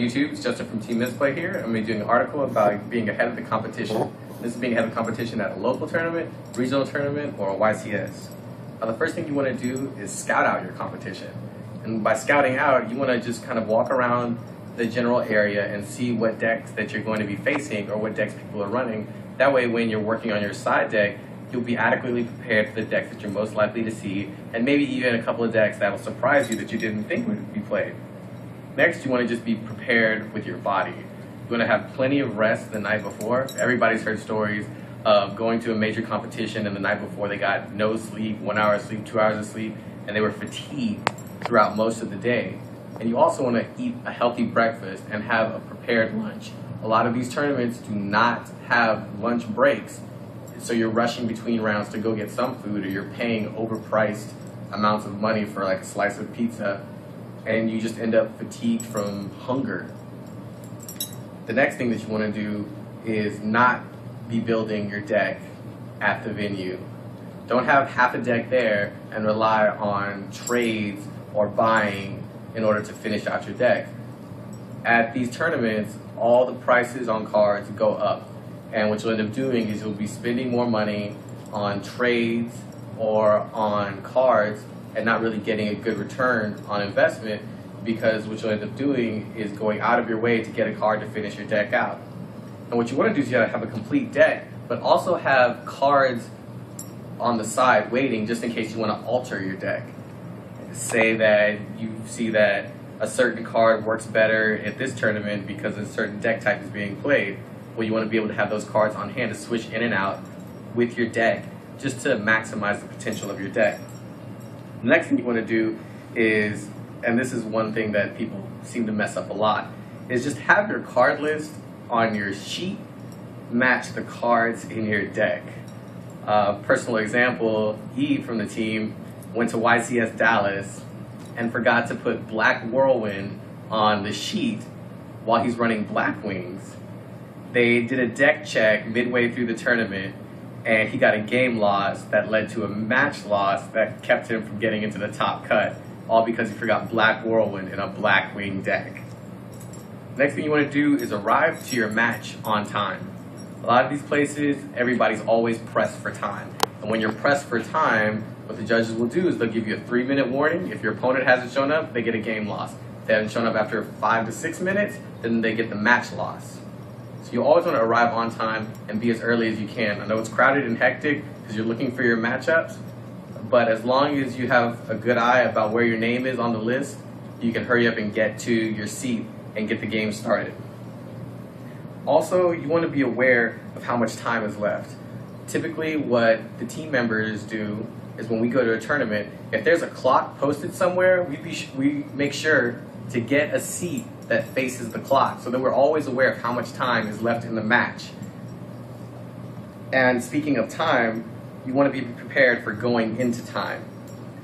YouTube, it's Justin from Team Misplay here. I'm going to be doing an article about being ahead of the competition. This is being ahead of the competition at a local tournament, regional tournament, or a YCS. The first thing you want to do is scout out your competition. And by scouting out, you want to just kind of walk around the general area and see what decks that you're going to be facing or what decks people are running. That way, when you're working on your side deck, you'll be adequately prepared for the decks that you're most likely to see, and maybe even a couple of decks that will surprise you that you didn't think would be played. Next, you want to just be prepared with your body. You want to have plenty of rest the night before. Everybody's heard stories of going to a major competition and the night before they got no sleep, 1 hour of sleep, 2 hours of sleep, and they were fatigued throughout most of the day. And you also want to eat a healthy breakfast and have a prepared lunch. A lot of these tournaments do not have lunch breaks, so you're rushing between rounds to go get some food, or you're paying overpriced amounts of money for like a slice of pizza, and you just end up fatigued from hunger. The next thing that you want to do is not be building your deck at the venue. Don't have half a deck there and rely on trades or buying in order to finish out your deck. At these tournaments, all the prices on cards go up, and what you'll end up doing is you'll be spending more money on trades or on cards and not really getting a good return on investment, because what you'll end up doing is going out of your way to get a card to finish your deck out. And what you want to do is you gotta have a complete deck, but also have cards on the side waiting just in case you want to alter your deck. Say that you see that a certain card works better at this tournament because a certain deck type is being played. Well, you want to be able to have those cards on hand to switch in and out with your deck just to maximize the potential of your deck. The next thing you want to do is, and this is one thing that people seem to mess up a lot, is just have your card list on your sheet match the cards in your deck. Personal example, E from the team went to YCS Dallas and forgot to put Black Whirlwind on the sheet while he's running Black Wings. They did a deck check midway through the tournament, and he got a game loss that led to a match loss that kept him from getting into the top cut, all because he forgot Black Whirlwind in a Black Wing deck. Next thing you want to do is arrive to your match on time. A lot of these places, everybody's always pressed for time. And when you're pressed for time, what the judges will do is they'll give you a 3-minute warning. If your opponent hasn't shown up, they get a game loss. If they haven't shown up after 5 to 6 minutes, then they get the match loss. So you always want to arrive on time and be as early as you can. I know it's crowded and hectic because you're looking for your matchups, but as long as you have a good eye about where your name is on the list, you can hurry up and get to your seat and get the game started. Also, you want to be aware of how much time is left. Typically, what the team members do is when we go to a tournament, if there's a clock posted somewhere, we make sure to get a seat that faces the clock so that we're always aware of how much time is left in the match. And speaking of time, you want to be prepared for going into time.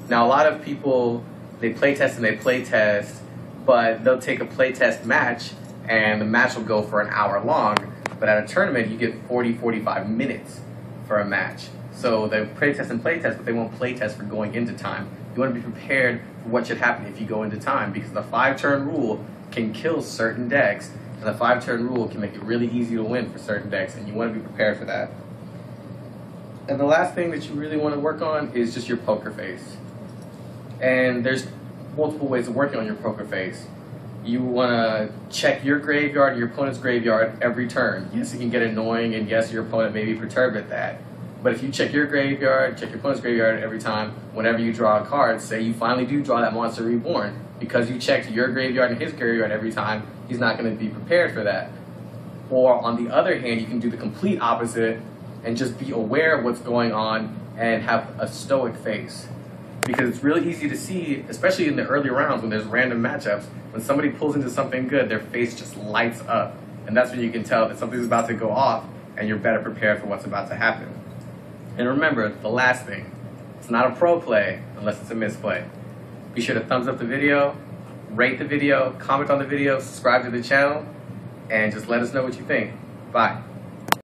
Now, a lot of people, they play test and they play test, but they'll take a play test match and the match will go for an hour long, but at a tournament you get 40-45 minutes for a match. So they play test and play test, but they won't play test for going into time. You want to be prepared for what should happen if you go into time, because the 5-turn rule can kill certain decks, and the 5-turn rule can make it really easy to win for certain decks, and you want to be prepared for that. And the last thing that you really want to work on is just your poker face. And there's multiple ways of working on your poker face. You want to check your graveyard and your opponent's graveyard every turn. Yes, it can get annoying, and yes, your opponent may be perturbed at that. But if you check your graveyard, check your opponent's graveyard every time, whenever you draw a card, say you finally do draw that Monster Reborn, because you checked your graveyard and his graveyard every time, he's not going to be prepared for that. Or on the other hand, you can do the complete opposite and just be aware of what's going on and have a stoic face. Because it's really easy to see, especially in the early rounds when there's random matchups, when somebody pulls into something good, their face just lights up. And that's when you can tell that something's about to go off and you're better prepared for what's about to happen. And remember, the last thing, it's not a pro play unless it's a misplay. Be sure to thumbs up the video, rate the video, comment on the video, subscribe to the channel, and just let us know what you think. Bye.